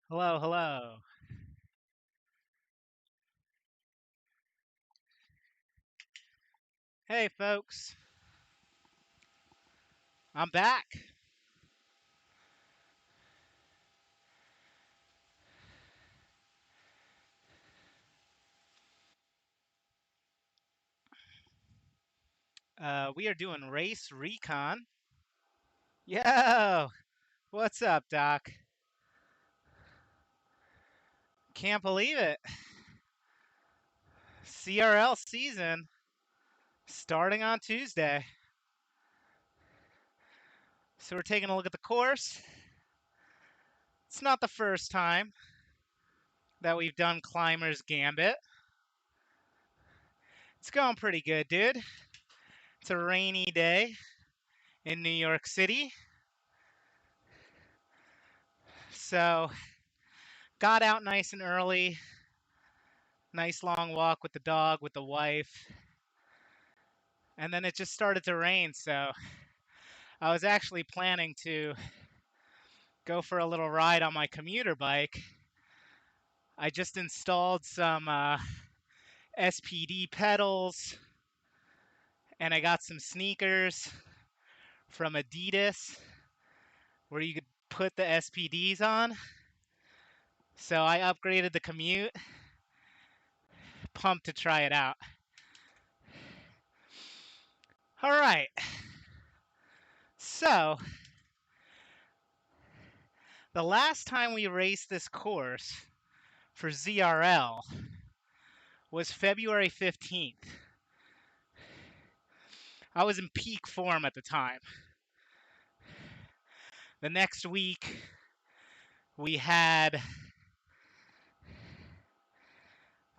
Hello, hello. Hey, folks. I'm back. We are doing race recon. Yo, what's up, Doc? Can't believe it. CRL season starting on Tuesday. So we're taking a look at the course. It's not the first time that we've done Climbers Gambit. It's going pretty good, dude. It's a rainy day in New York City. So got out nice and early. Nice long walk with the dog, with the wife. And then it just started to rain, so I was actually planning to go for a little ride on my commuter bike. I just installed some SPD pedals, and I got some sneakers from Adidas where you could put the SPDs on. So I upgraded the commute. Pumped to try it out. All right. So the last time we raced this course for ZRL was February 15th. I was in peak form at the time. The next week, we had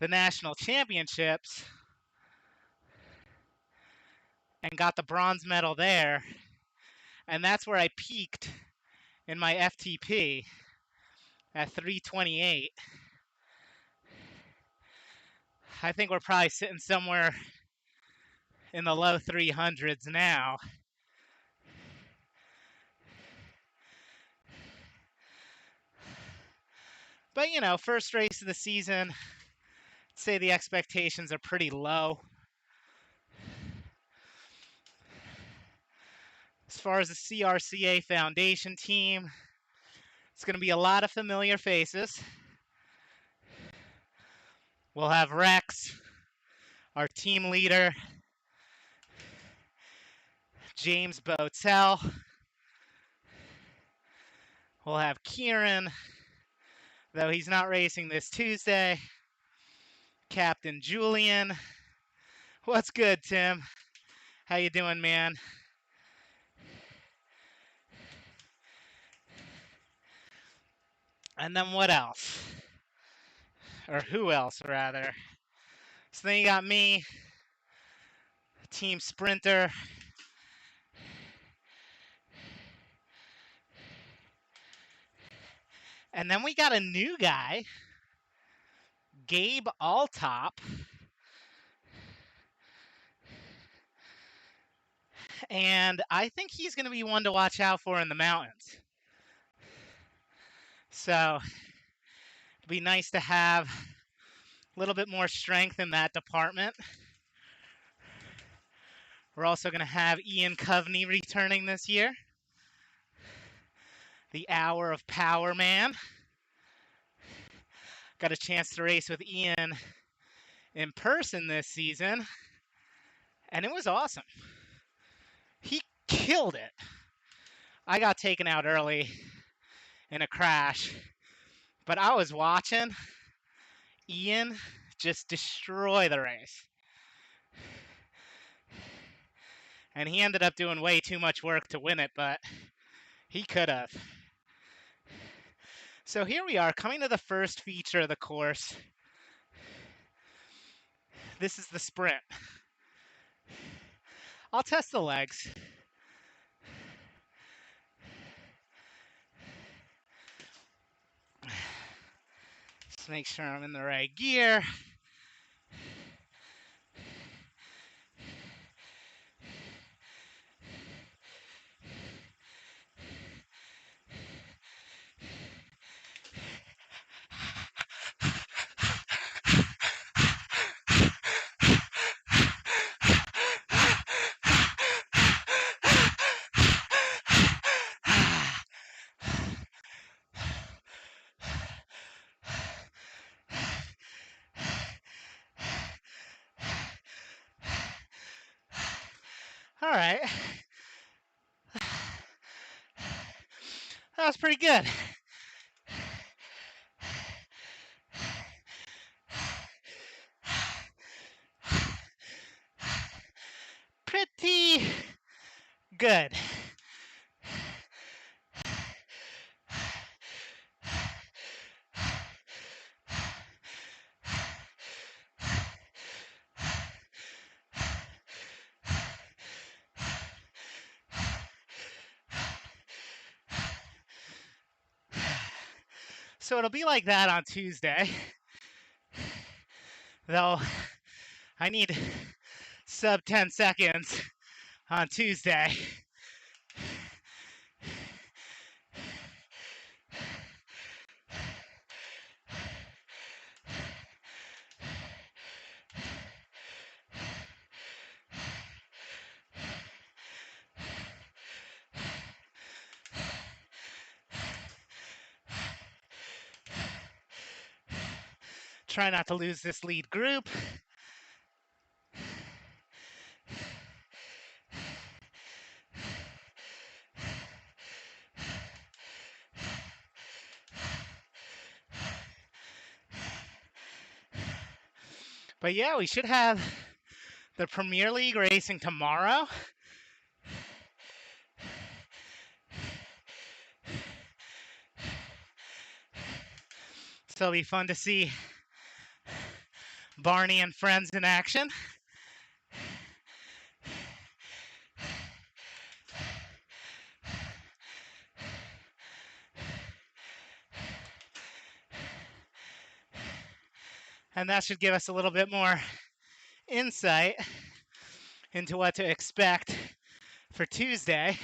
the national championships and got the bronze medal there. And that's where I peaked in my FTP at 328. I think we're probably sitting somewhere in the low 300s now. But, you know, first race of the season, I'd say the expectations are pretty low. As far as the CRCA Foundation team, it's going to be a lot of familiar faces. We'll have Rex, our team leader, James Botel. We'll have Kieran, though he's not racing this Tuesday. Captain Julian. What's good, Tim? How you doing, man? And then what else? Or who else, rather? So then you got me, team sprinter. And then we got a new guy, Gabe Altop. And I think he's going to be one to watch out for in the mountains. So it'd be nice to have a little bit more strength in that department. We're also going to have Ian Coveney returning this year. The Hour of Power Man. Got a chance to race with Ian in person this season, and it was awesome. He killed it. I got taken out early in a crash, but I was watching Ian just destroy the race. And he ended up doing way too much work to win it, but he could have. So here we are, coming to the first feature of the course. This is the sprint. I'll test the legs. Just make sure I'm in the right gear. All right. That was pretty good. Pretty good. So it'll be like that on Tuesday. Though I need sub 10 seconds on Tuesday. Try not to lose this lead group. But yeah, we should have the Premier League racing tomorrow. So it'll be fun to see Barney and friends in action. And that should give us a little bit more insight into what to expect for Tuesday.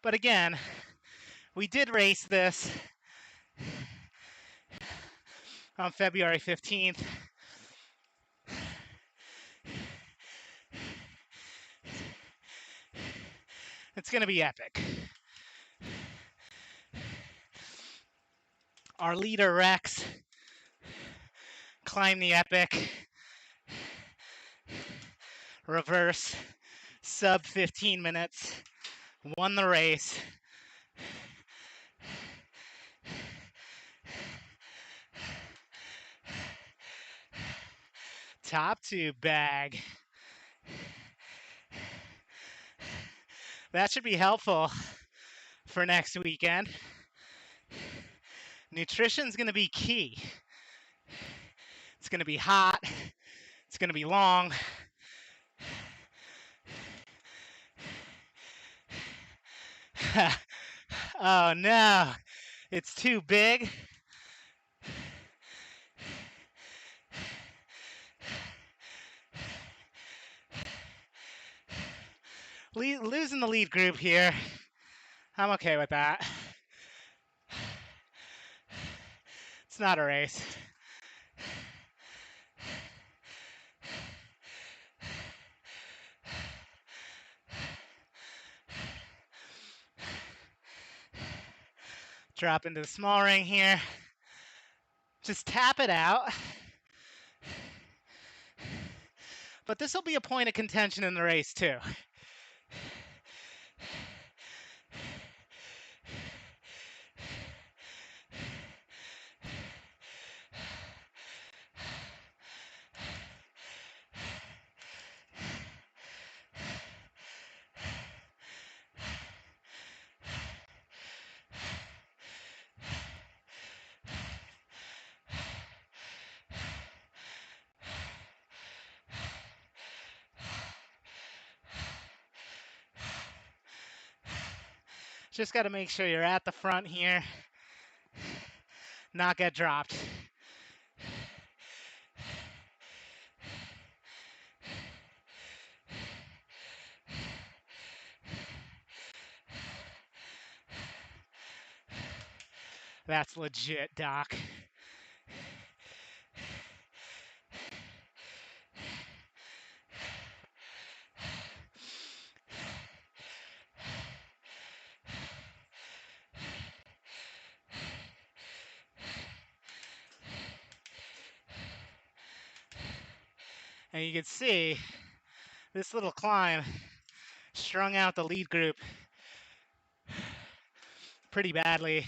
But again, we did race this on February 15th. It's going to be epic. Our leader, Rex, climbed the epic. Reverse, sub 15 minutes, won the race. Top tube bag. That should be helpful for next weekend. Nutrition's going to be key. It's going to be hot. It's going to be long. Oh no, it's too big. Losing the lead group here. I'm okay with that. It's not a race. Drop into the small ring here. Just tap it out. But this will be a point of contention in the race too. Just got to make sure you're at the front here, not get dropped. That's legit, Doc. And you can see This little climb strung out the lead group pretty badly.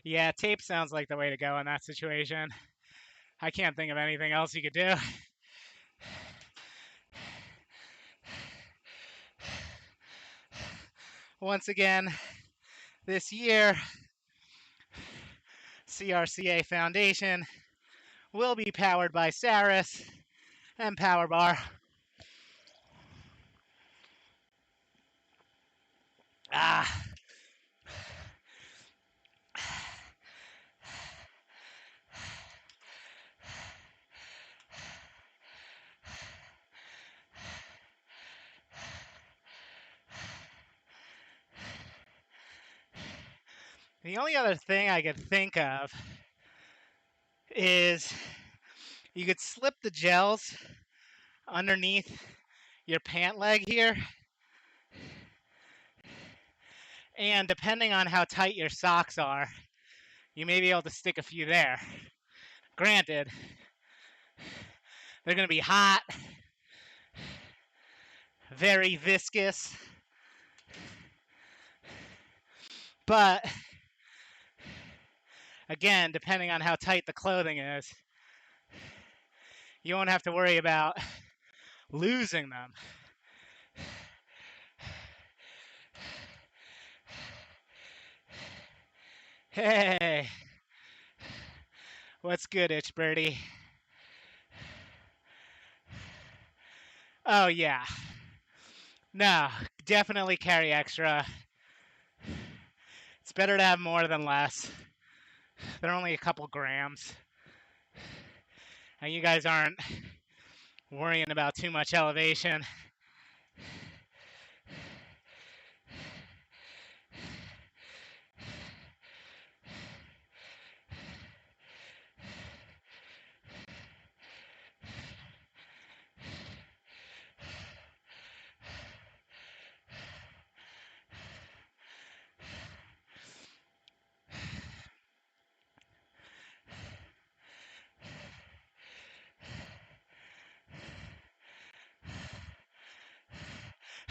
Yeah, tape sounds like the way to go in that situation. I can't think of anything else you could do. Once again, this year, CRCA Foundation will be powered by Saris and Power Bar. Ah. The only other thing I could think of is you could slip the gels underneath your pant leg here, and depending on how tight your socks are, you may be able to stick a few there. Granted, they're going to be hot, very viscous, but again, depending on how tight the clothing is, you won't have to worry about losing them. Hey, what's good, Itch Birdie? Oh, yeah. No, definitely carry extra. It's better to have more than less. They're only a couple grams. And you guys aren't worrying about too much elevation.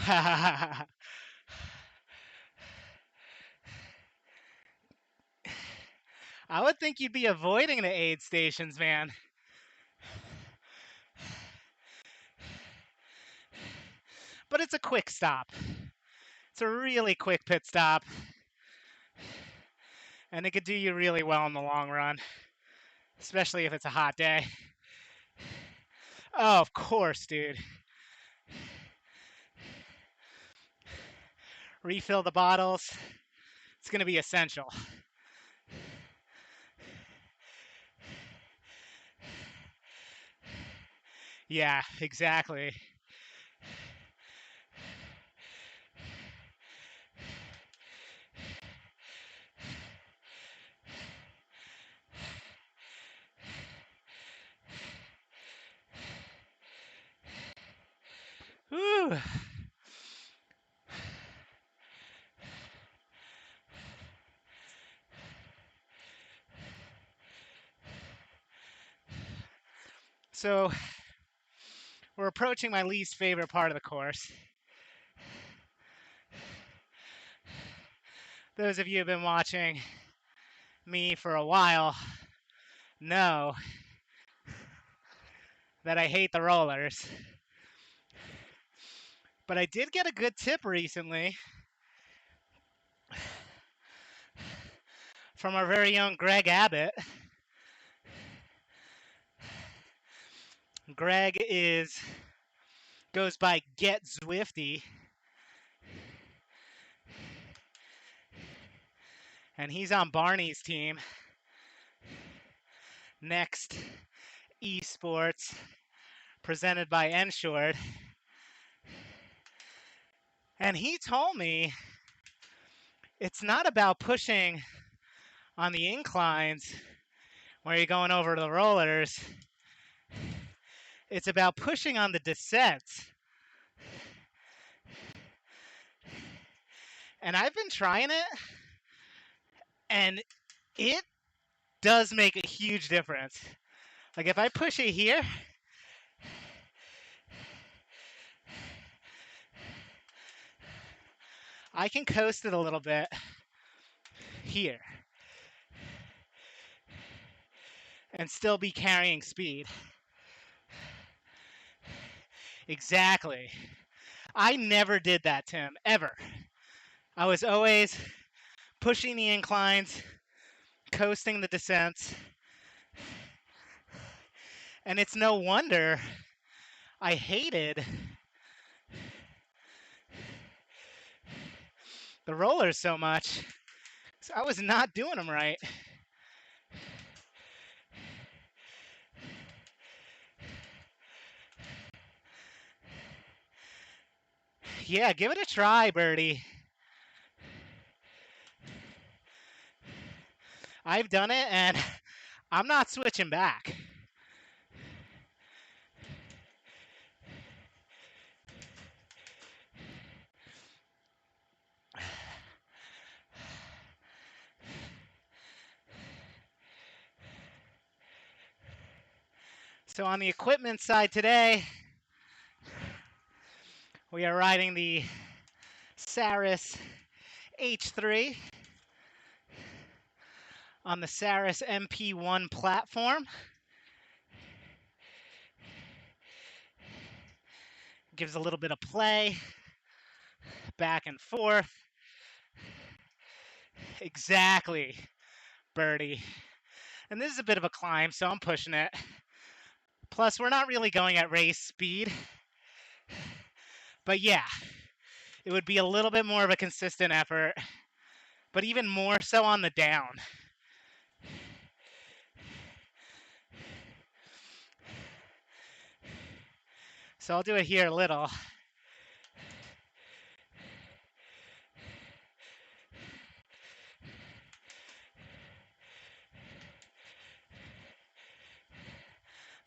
I would think you'd be avoiding the aid stations, man. But it's a quick stop. It's a really quick pit stop. And it could do you really well in the long run, especially if it's a hot day. Oh, of course, dude. Refill the bottles. It's going to be essential. Yeah, exactly. Whew. So we're approaching my least favorite part of the course. Those of you who have been watching me for a while know that I hate the rollers. But I did get a good tip recently from our very own Greg Abbott. Greg goes by Get Zwifty, and he's on Barney's team. Next Esports, presented by Ensured. And he told me it's not about pushing on the inclines where you're going over the rollers, it's about pushing on the descents. And I've been trying it, and it does make a huge difference. Like if I push it here, I can coast it a little bit here and still be carrying speed. Exactly. I never did that, Tim, ever. I was always pushing the inclines, coasting the descents. And it's no wonder I hated the rollers so much. So I was not doing them right. Yeah, give it a try, Birdie. I've done it, and I'm not switching back. So on the equipment side today, we are riding the Saris H3 on the Saris MP1 platform. Gives a little bit of play, back and forth. Exactly, Birdie. And this is a bit of a climb, so I'm pushing it. Plus, we're not really going at race speed. But yeah, it would be a little bit more of a consistent effort, but even more so on the down. So I'll do it here a little.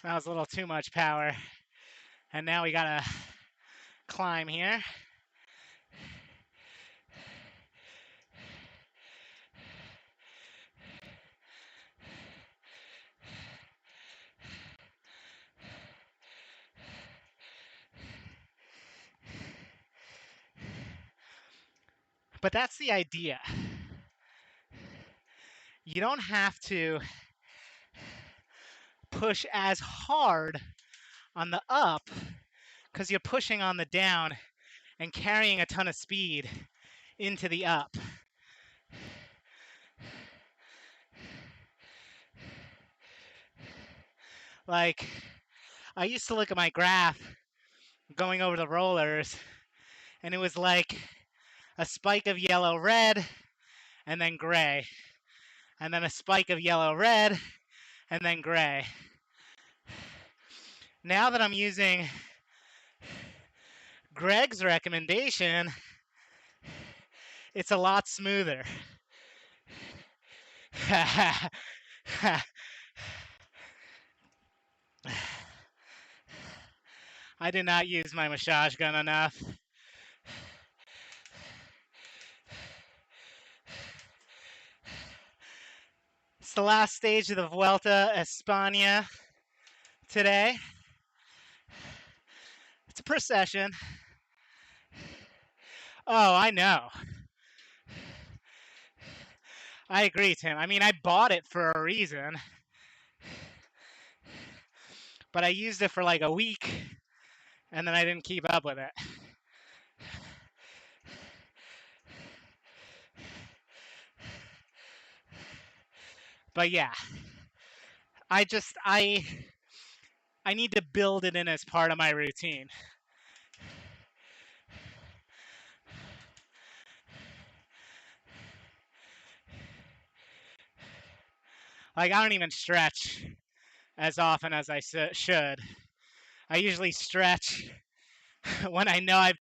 That was a little too much power. And now we gotta climb here. But that's the idea. You don't have to push as hard on the up because you're pushing on the down and carrying a ton of speed into the up. Like, I used to look at my graph going over the rollers, and it was like a spike of yellow, red, and then gray. And then a spike of yellow, red, and then gray. Now that I'm using Greg's recommendation, it's a lot smoother. I did not use my massage gun enough. It's the last stage of the Vuelta a España today. It's a procession. Oh, I know. I agree, Tim. I mean, I bought it for a reason. But I used it for like a week, and then I didn't keep up with it. But yeah, I need to build it in as part of my routine. Like, I don't even stretch as often as I should. I usually stretch when I know I've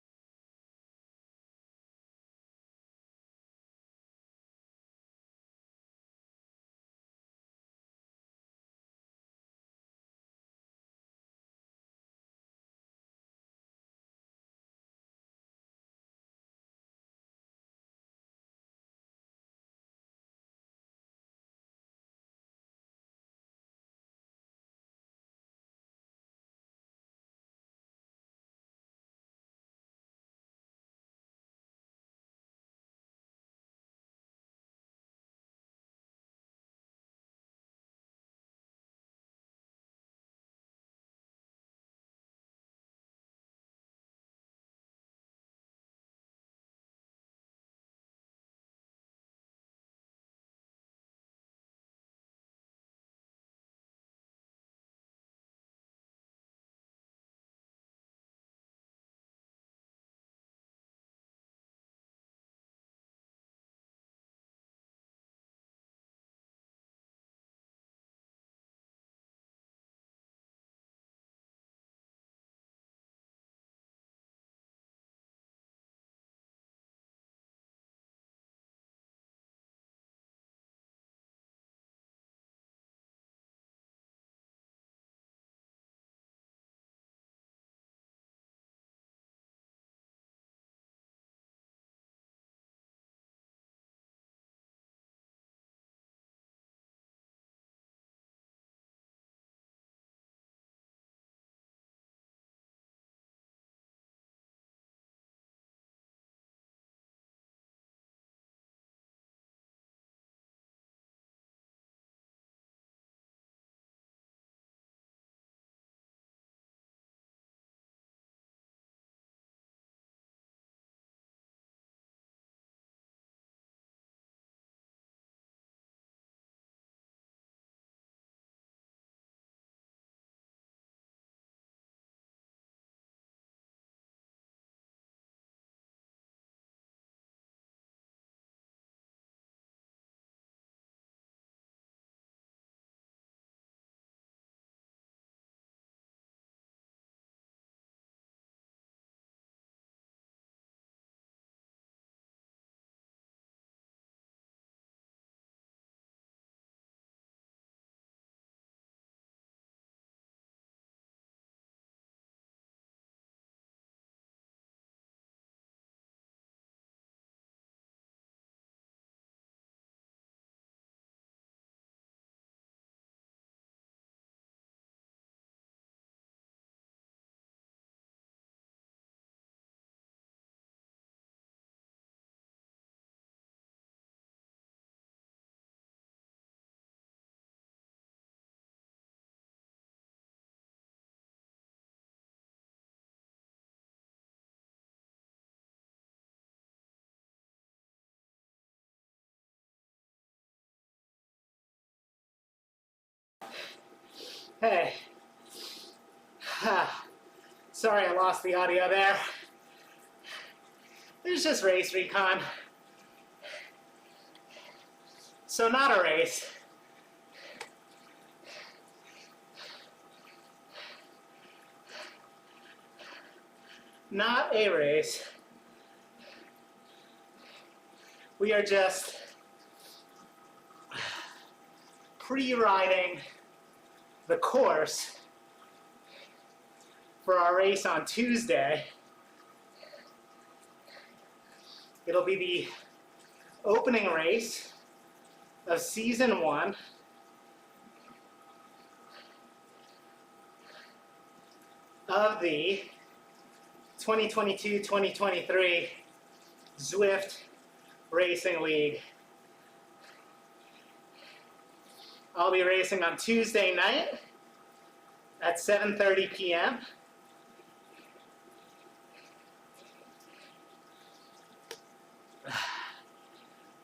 Hey. Sorry I lost the audio there. It was just race recon. So not a race. Not a race. We are just pre-riding the course for our race on Tuesday. It'll be the opening race of season 1 of the 2022-2023 Zwift Racing League. I'll be racing on Tuesday night at 7:30 p.m.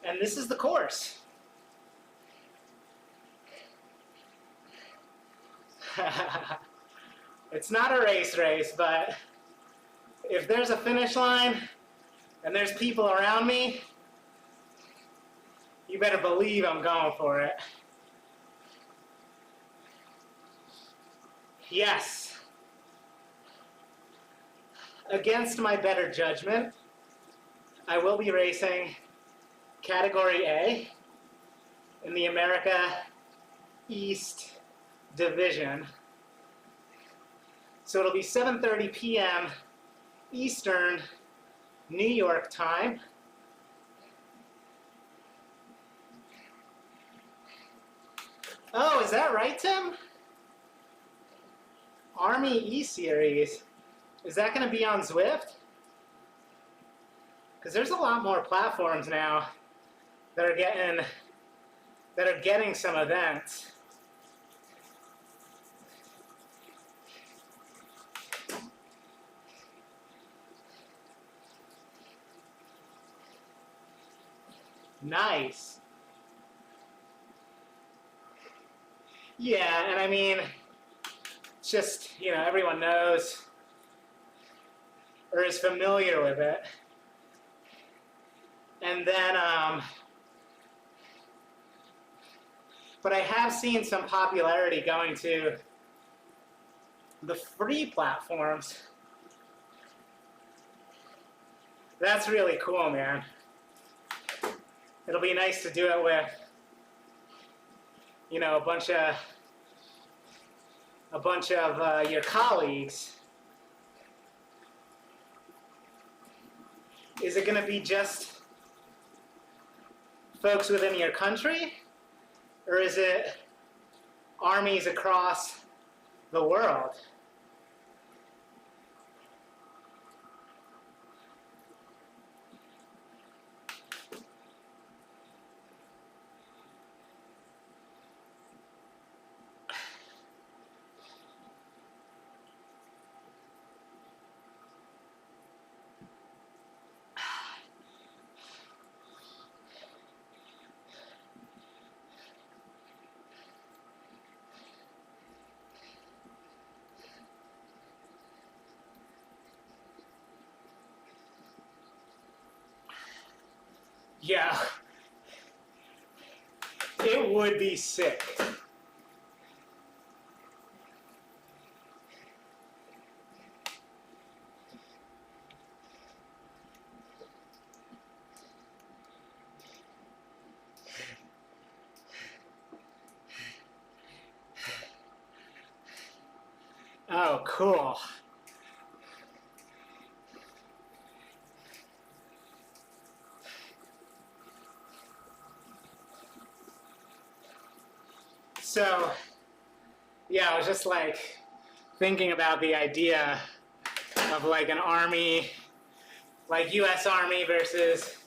And this is the course. It's not a race, but if there's a finish line and there's people around me, you better believe I'm going for it. Yes. Against my better judgment, I will be racing Category A in the America East Division. So it'll be 7:30 p.m. Eastern New York time. Oh, is that right, Tim? Army E-Series. Is that going to be on Zwift? Because there's a lot more platforms now that are getting some events. Nice. Yeah, and I mean, it's just, you know, everyone knows or is familiar with it. And then, but I have seen some popularity going to the free platforms. That's really cool, man. It'll be nice to do it with, you know, a bunch of your colleagues. Is it going to be just folks within your country, or is it armies across the world? Yeah, it would be sick. Oh, cool. So, yeah, I was just like thinking about the idea of like an army, like US Army versus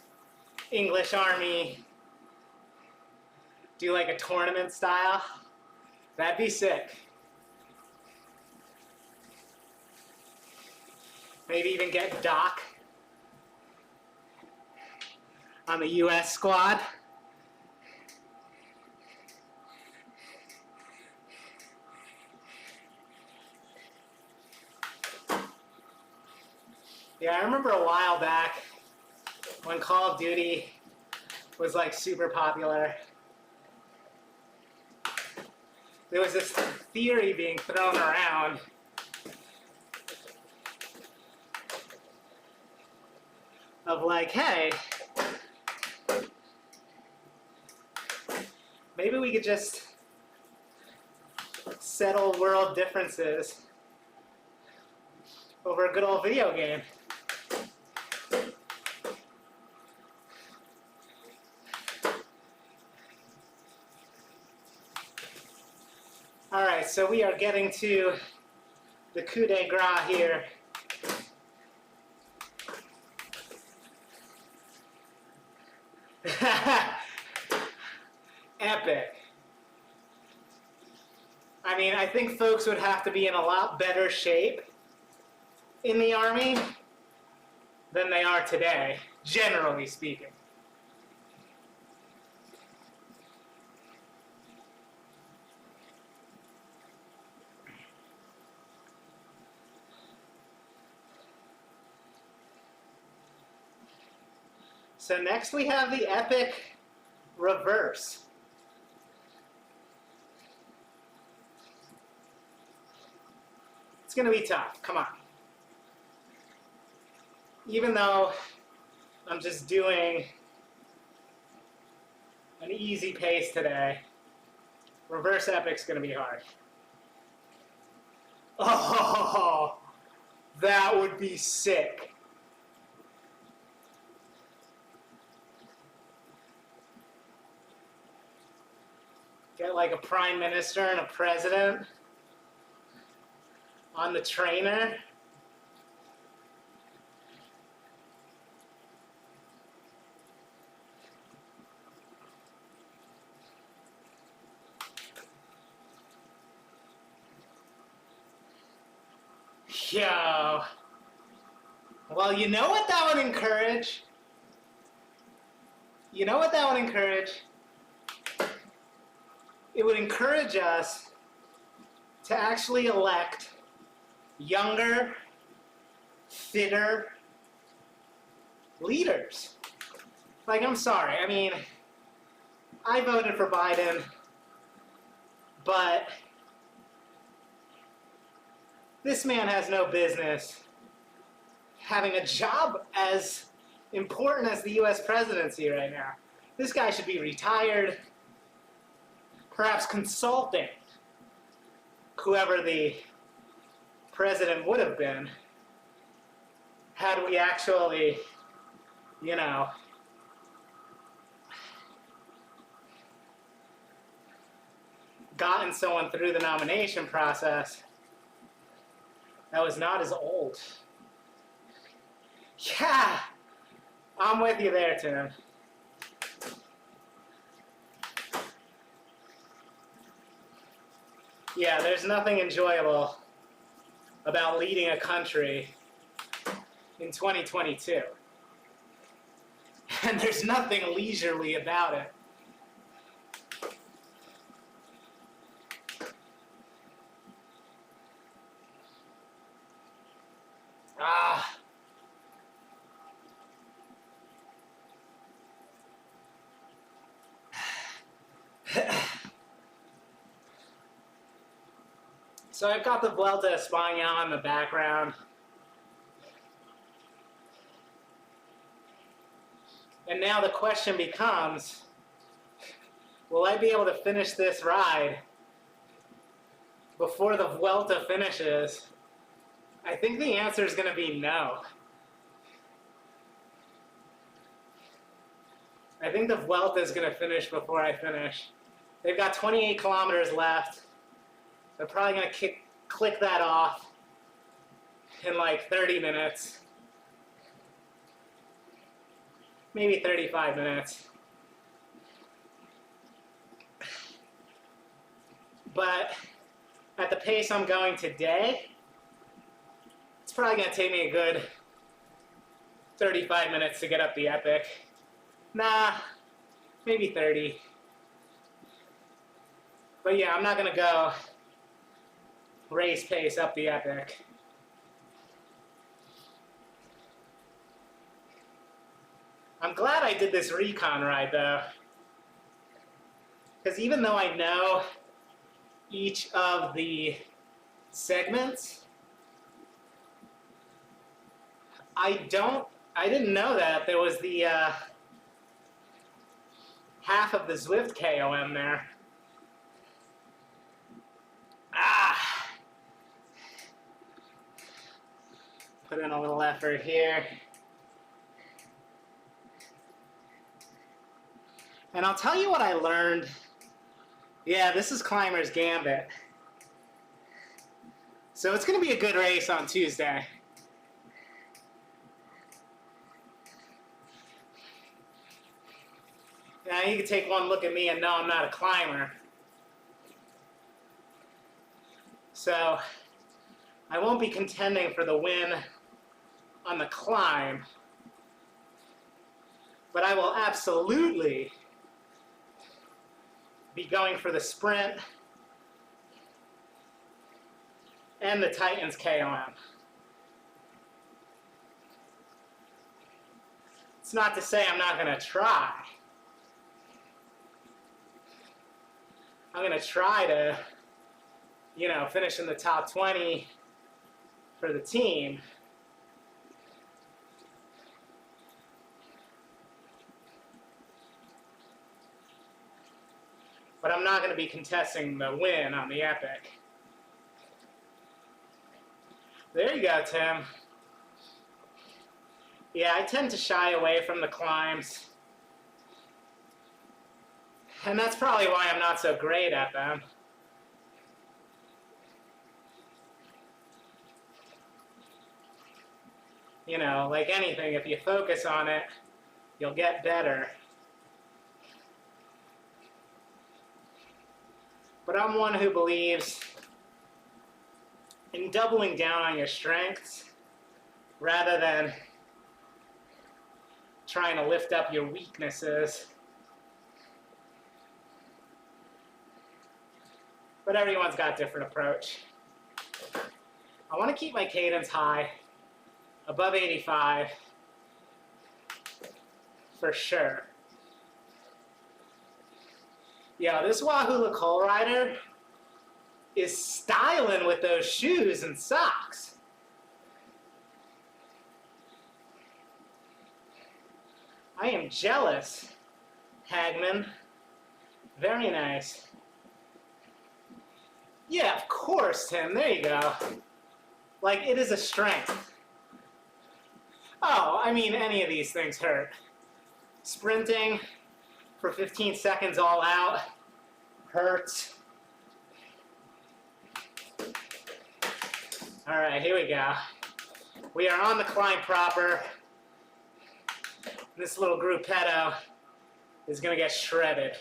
English Army, do like a tournament style. That'd be sick. Maybe even get Doc on the US squad. Yeah, I remember a while back when Call of Duty was like super popular. There was this theory being thrown around of like, hey, maybe we could just settle world differences over a good old video game. All right, so we are getting to the coup de grace here. Epic. I mean, I think folks would have to be in a lot better shape in the Army than they are today, generally speaking. So next we have the epic reverse. It's going to be tough. Come on. Even though I'm just doing an easy pace today, reverse epic's going to be hard. Oh, that would be sick. Get like a prime minister and a president on the trainer. Yo. Well, you know what that would encourage? You know what that would encourage? It would encourage us to actually elect younger, fitter leaders. Like, I'm sorry. I mean, I voted for Biden, but this man has no business having a job as important as the US presidency right now. This guy should be retired, perhaps consulting whoever the president would have been had we actually, you know, gotten someone through the nomination process that was not as old. Yeah, I'm with you there, Tim. Yeah, there's nothing enjoyable about leading a country in 2022. And there's nothing leisurely about it. So I've got the Vuelta a España in the background. And now the question becomes, will I be able to finish this ride before the Vuelta finishes? I think the answer is going to be no. I think the Vuelta is going to finish before I finish. They've got 28 kilometers left. They're probably going to click that off in like 30 minutes. Maybe 35 minutes. But at the pace I'm going today, it's probably going to take me a good 35 minutes to get up the epic. Nah, maybe 30. But yeah, I'm not going to go race pace up the epic. I'm glad I did this Recon ride though, because even though I know each of the segments, I didn't know that there was the half of the Zwift KOM there. Put in a little effort here. And I'll tell you what I learned. Yeah, this is Climber's Gambit. So it's going to be a good race on Tuesday. Now you can take one look at me and know I'm not a climber. So I won't be contending for the win on the climb, but I will absolutely be going for the sprint and the Titans KOM. It's not to say I'm not going to try. I'm going to try to, finish in the top 20 for the team. But I'm not going to be contesting the win on the Epic. There you go, Tim. Yeah, I tend to shy away from the climbs. And that's probably why I'm not so great at them. Like anything, if you focus on it, you'll get better. But I'm one who believes in doubling down on your strengths rather than trying to lift up your weaknesses. But everyone's got a different approach. I want to keep my cadence high, above 85, for sure. Yeah, this Wahoo Lacole rider is styling with those shoes and socks. I am jealous, Hagman. Very nice. Yeah, of course, Tim. There you go. Like, it is a strength. Oh, I mean, any of these things hurt. Sprinting for 15 seconds all out hurts. All right, here we go. We are on the climb proper. This little gruppetto is going to get shredded.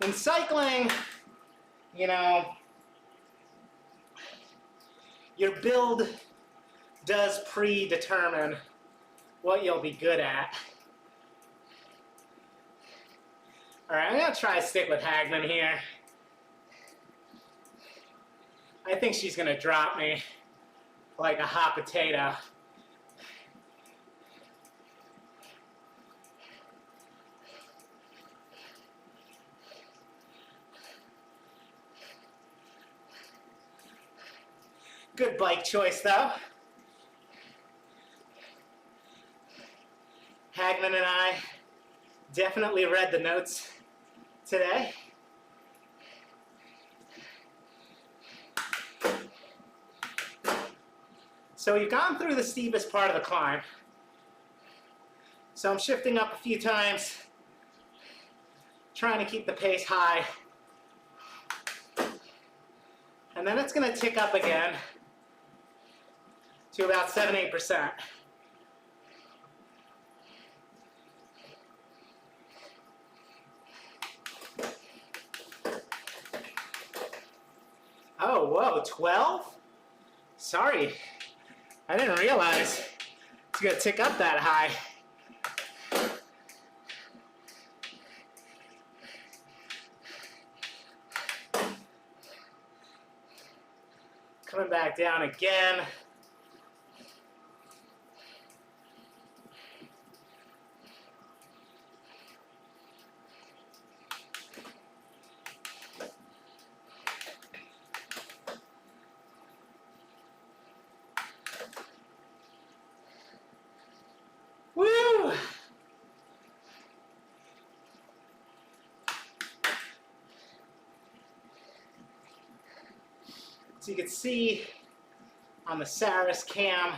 In cycling, your build does predetermine what you'll be good at. All right, I'm going to try to stick with Hagman here. I think she's going to drop me like a hot potato. Good bike choice, though. Hagman and I definitely read the notes today. So we've gone through the steepest part of the climb. So I'm shifting up a few times, trying to keep the pace high. And then it's going to tick up again to about 7-8%. Oh, whoa, 12? Sorry, I didn't realize it's going to tick up that high. Coming back down again. Woo! So you can see on the Saris cam,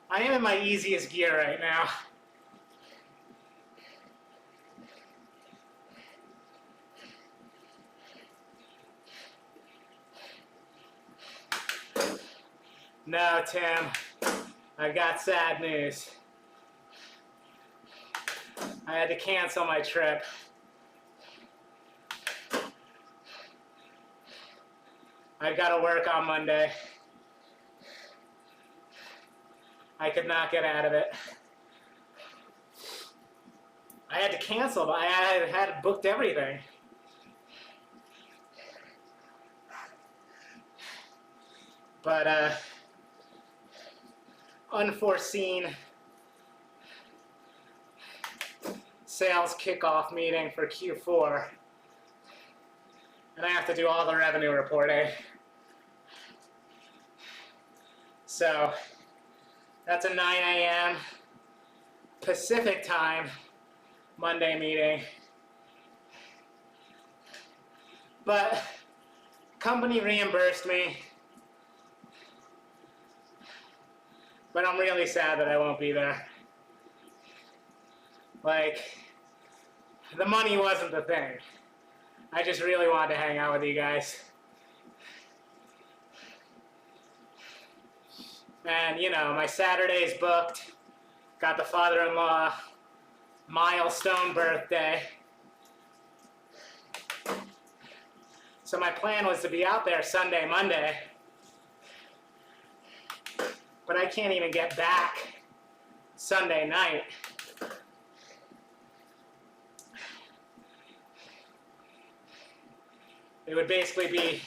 I am in my easiest gear right now. No, Tim, I got sad news. I had to cancel my trip. I've got to work on Monday. I could not get out of it. I had to cancel, but I had booked everything. But unforeseen sales kickoff meeting for Q4. And I have to do all the revenue reporting. So that's a 9 a.m. Pacific time Monday meeting. But company reimbursed me. But I'm really sad that I won't be there. Like, the money wasn't the thing. I just really wanted to hang out with you guys. And, you know, my Saturday's booked. Got the father-in-law milestone birthday. So my plan was to be out there Sunday, Monday. But I can't even get back Sunday night. It would basically be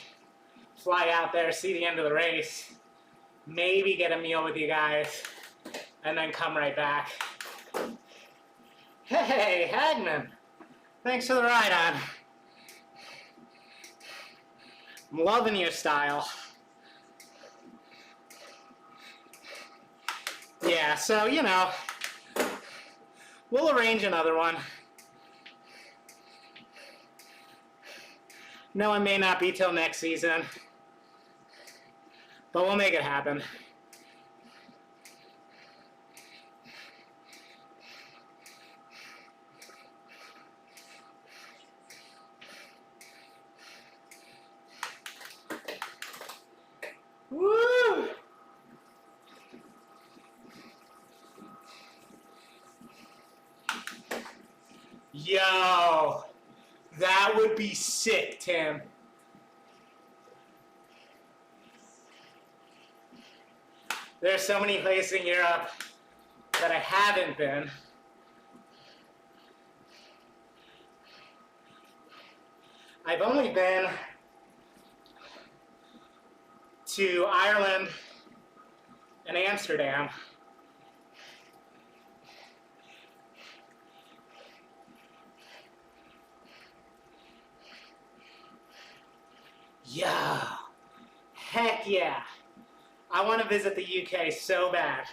fly out there, see the end of the race, maybe get a meal with you guys, and then come right back. Hey, Hagman, thanks for the ride on. I'm loving your style. Yeah, so, you know, we'll arrange another one. No, it may not be till next season, but we'll make it happen. Woo! Yo, that would be sick, Tim. There's so many places in Europe that I haven't been. I've only been to Ireland and Amsterdam. Yeah, heck yeah. I want to visit the UK so bad.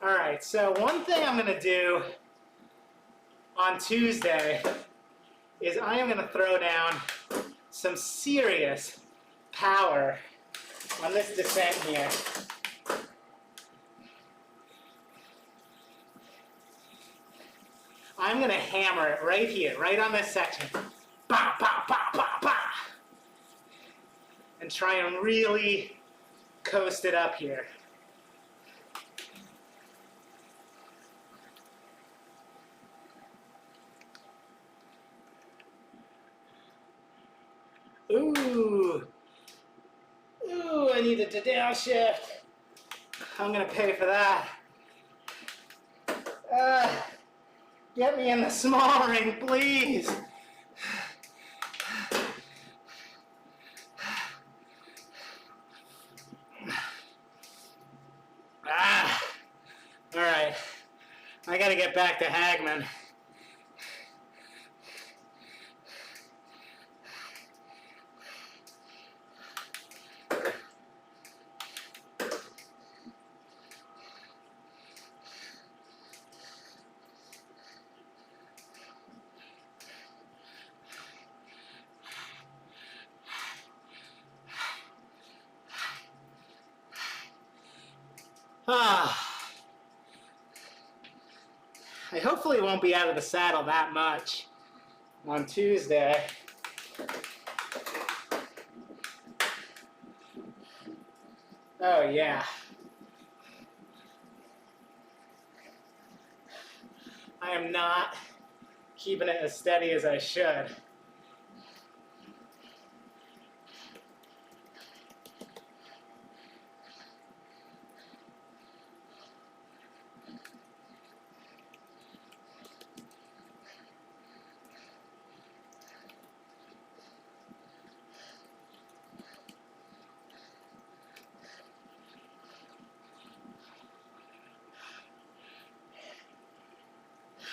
All right, so one thing I'm gonna do on Tuesday is I am gonna throw down some serious power on this descent here. I'm gonna hammer it right here, right on this section. Bah, bah, bah, bah, bah. And try and really coast it up here. Ooh. Ooh, I needed to downshift. I'm gonna pay for that. Get me in the small ring, please. All right. I gotta get back to Hagman. I hopefully won't be out of the saddle that much on Tuesday. Oh yeah. I am not keeping it as steady as I should.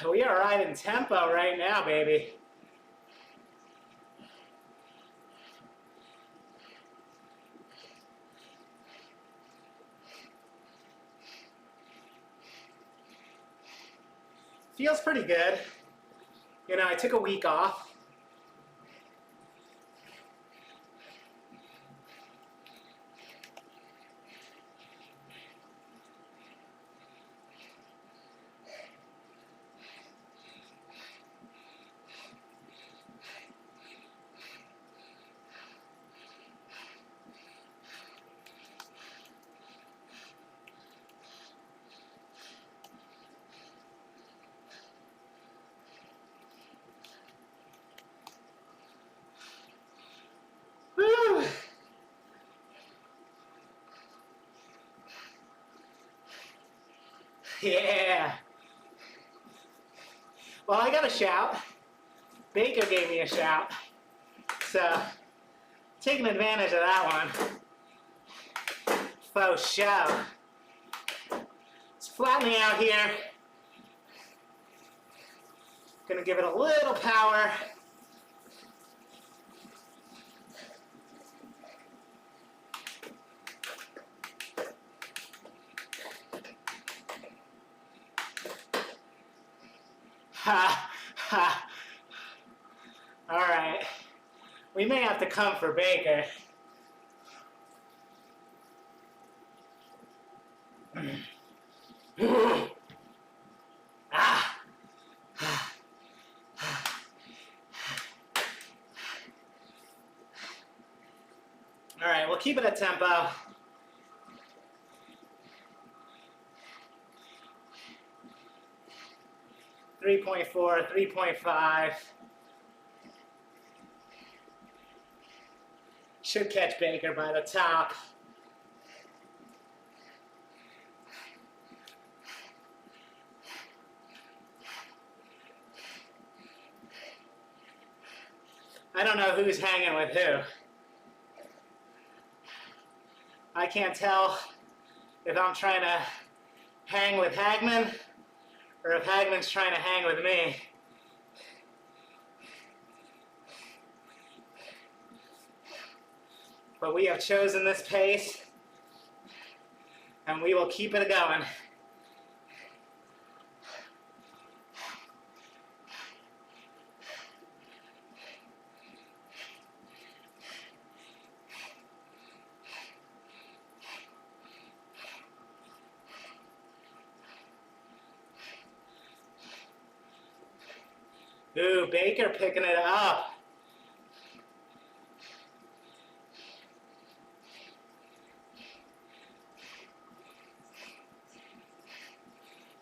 We are riding tempo right now, baby. Feels pretty good. You know, I took a week off. Woo! Yeah. Well, I got a shout. Baker gave me a shout. So, taking advantage of that one. Faux show. It's flattening out here. Gonna give it a little power. Ha, ha. All right. We may have to come for Baker. Ah. All right, we'll keep it at tempo. .4, 3.5. Should catch Baker by the top. I don't know who's hanging with who. I can't tell if I'm trying to hang with Hagman or if Hagman's trying to hang with me. But we have chosen this pace, and we will keep it going. Ooh, Baker picking it up.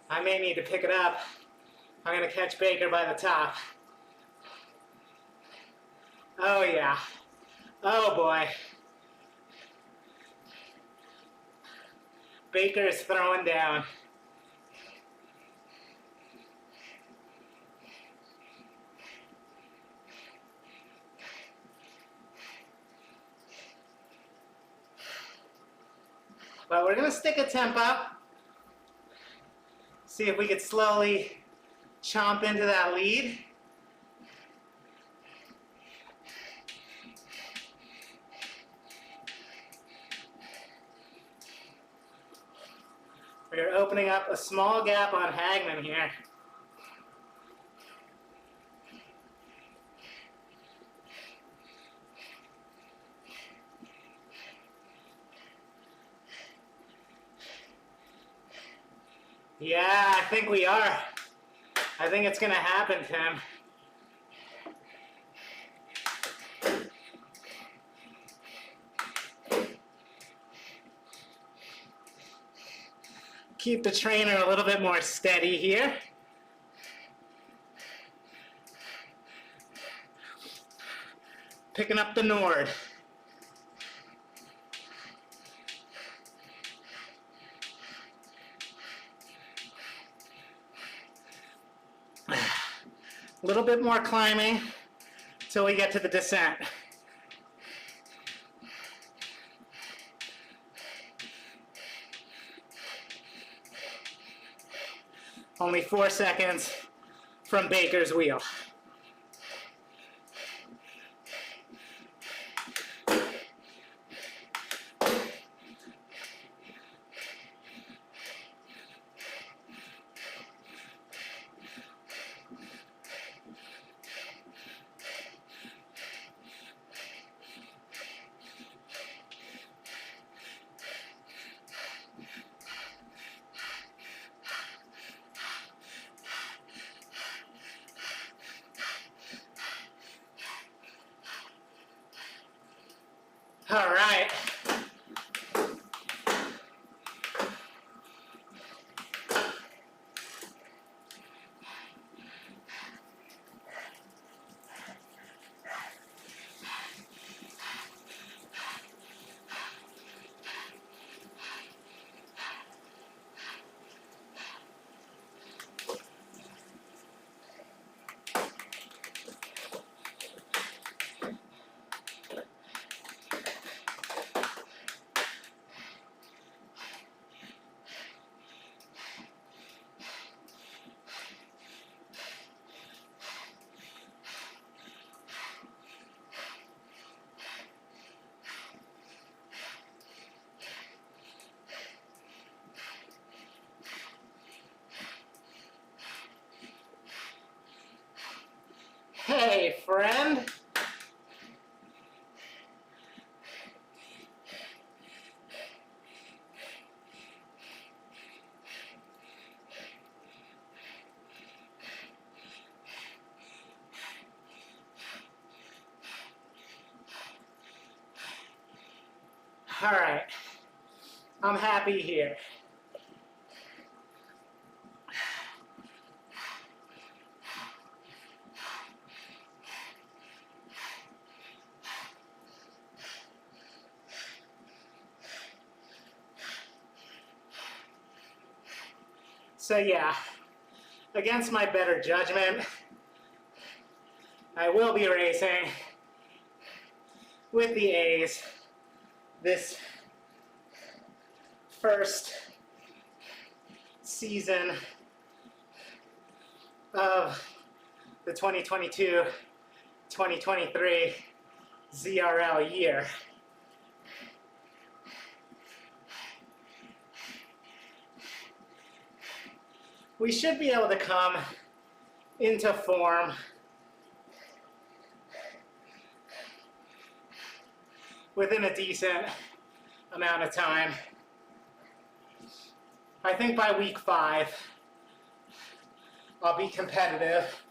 I may need to pick it up. I'm gonna catch Baker by the top. Oh yeah. Oh boy. Baker's throwing down. But we're gonna stick a temp up. See if we could slowly chomp into that lead. We're opening up a small gap on Hagman here. Yeah, I think we are. I think it's gonna happen, Tim. Keep the trainer a little bit more steady here. Picking up the Nord. A little bit more climbing till we get to the descent. Only 4 seconds from Baker's wheel. All right. Hey, friend. All right. I'm happy here. So yeah, against my better judgment, I will be racing with the A's this first season of the 2022-2023 ZRL year. We should be able to come into form within a decent amount of time. I think by week 5, I'll be competitive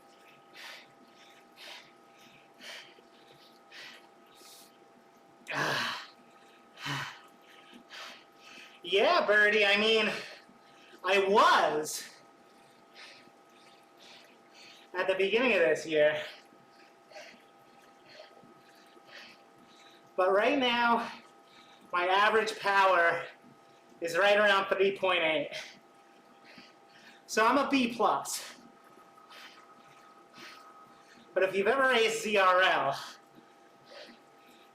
Yeah, Birdie, I mean, I was at the beginning of this year. But right now, my average power is right around 3.8. So I'm a B+. But if you've ever raced ZRL,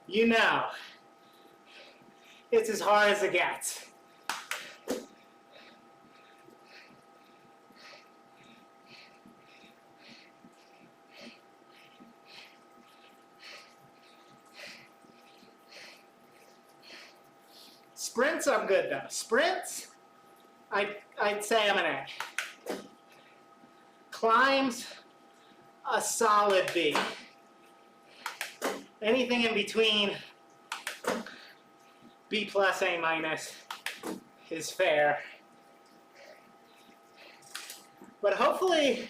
you know it's as hard as it gets. Sprints, I'm good though. Sprints, I'd say I'm an A. Climbs, a solid B. Anything in between B+, A- is fair. But hopefully,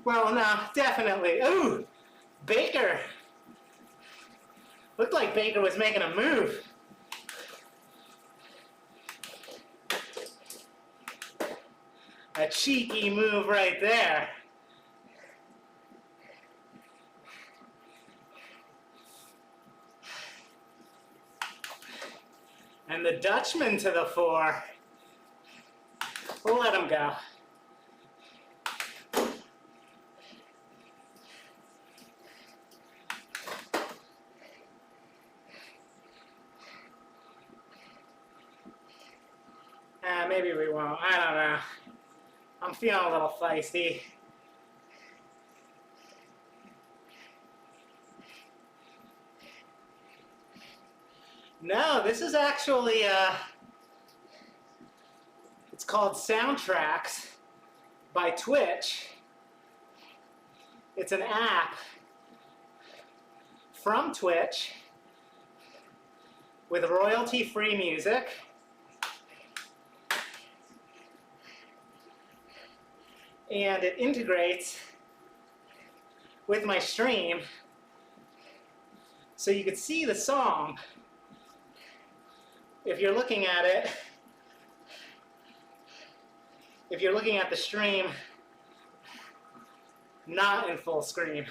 well, no, definitely. Ooh, Baker. Looked like Baker was making a move. A cheeky move right there. And the Dutchman to the fore. We'll let him go. Maybe we won't. I don't know. I'm feeling a little feisty. No, this is actually, it's called Soundtracks by Twitch. It's an app from Twitch with royalty-free music. And it integrates with my stream so you could see the song if you're looking at it, if you're looking at the stream not in full screen.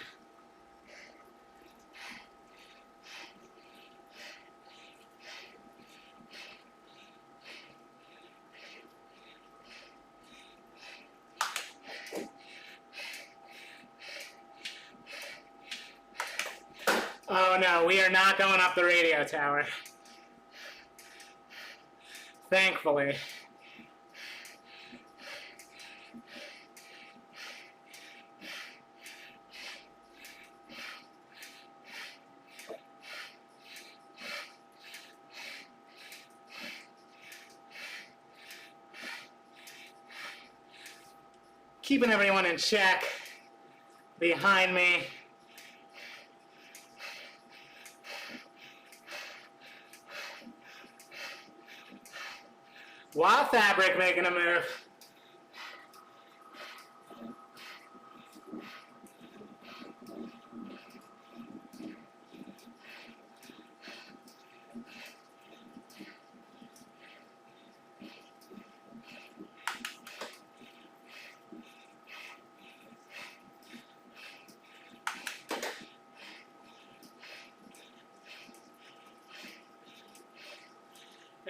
Oh no, we are not going up the radio tower. Thankfully. Keeping everyone in check behind me. Wild Fabric making a move.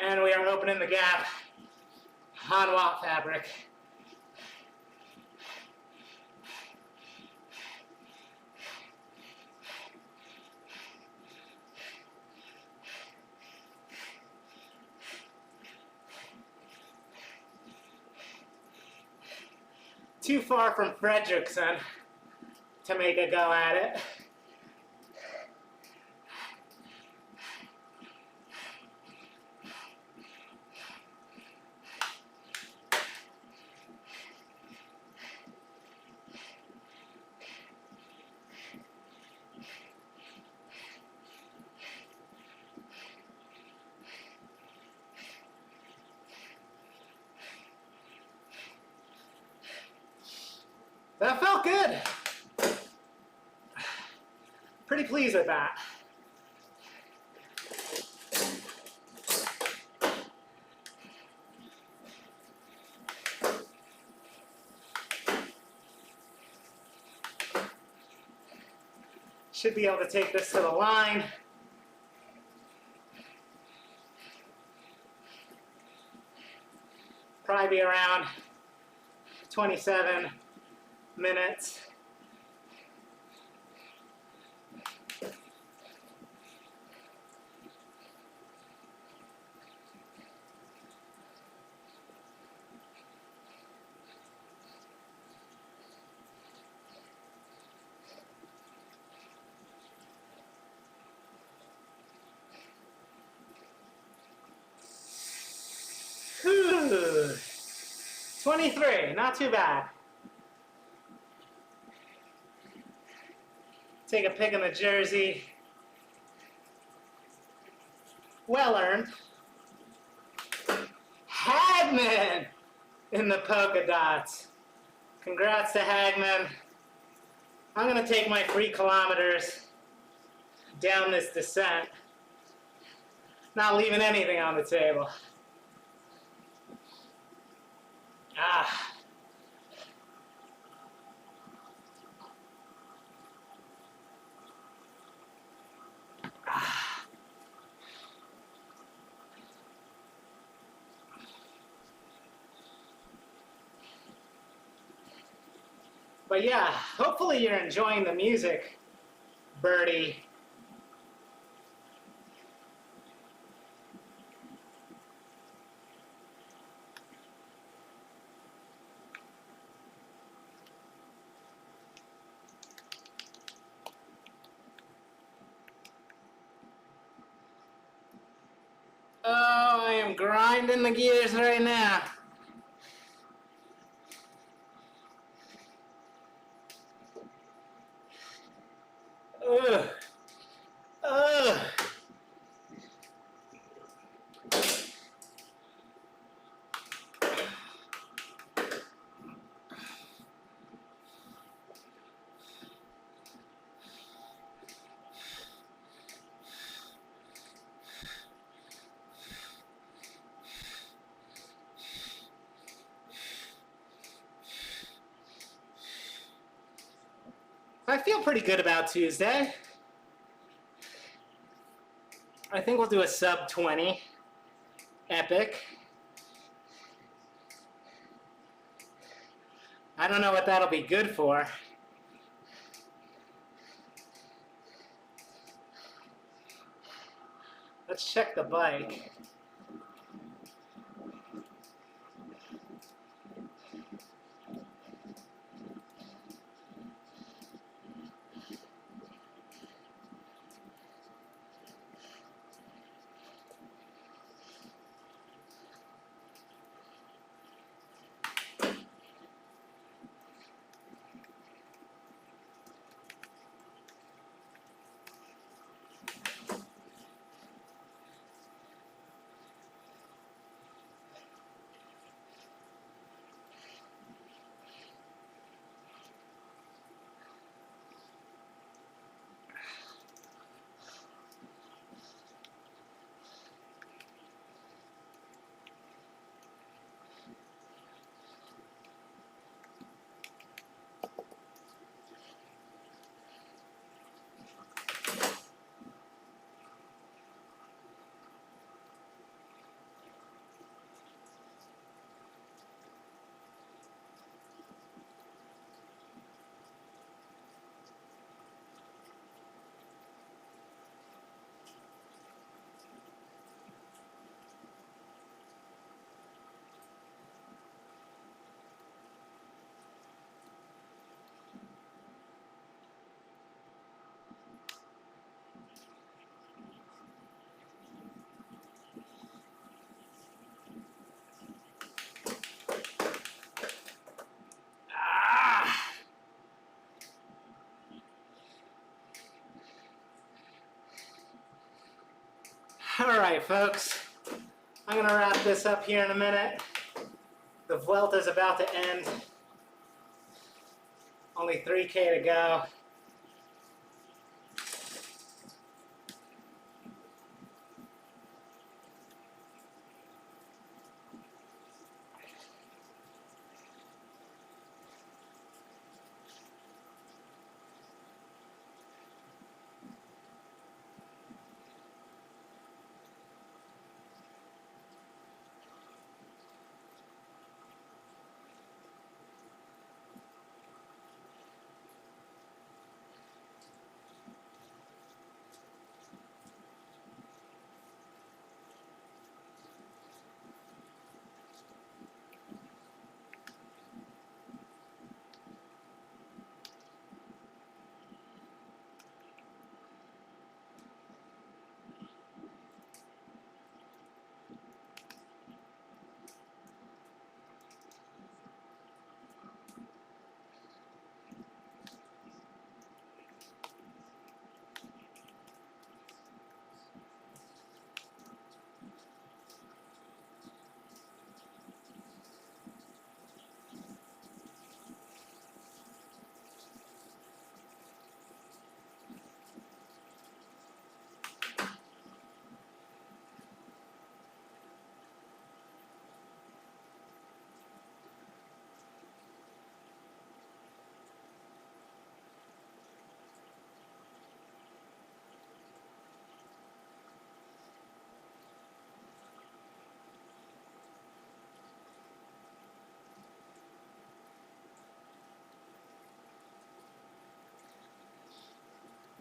And we are opening the gap on Wild Fabric. Too far from Fredrickson to make a go at it. That felt good. Pretty pleased with that. Should be able to take this to the line. Probably be around 27 minutes. Whew. 23, not too bad. Take a pic in the jersey. Well earned. Hagman in the polka dots. Congrats to Hagman. I'm gonna take my 3 kilometers down this descent. Not leaving anything on the table. Ah. But yeah, hopefully you're enjoying the music, Birdie. Oh, I am grinding the gears right now. Ugh. Ugh. I feel pretty good about Tuesday. I think we'll do a sub 20 epic. I don't know what that'll be good for. Let's check the bike. All right, folks. I'm gonna wrap this up here in a minute. The Vuelta is about to end. Only 3K to go.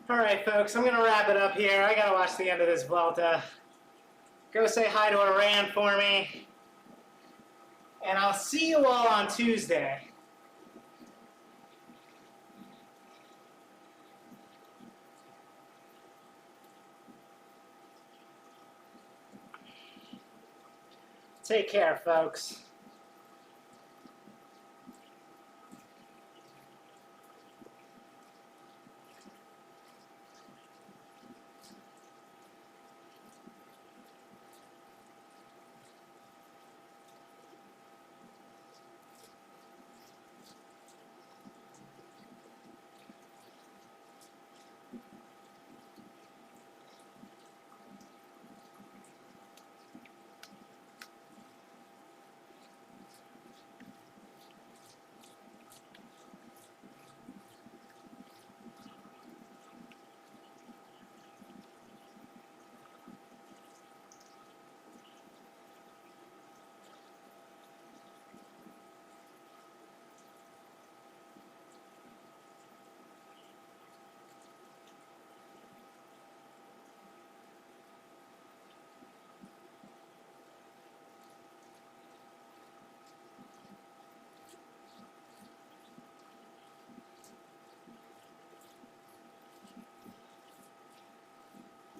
All right, folks, I'm going to wrap it up here. I got to watch the end of this Vuelta. Go say hi to Iran for me. And I'll see you all on Tuesday. Take care, folks.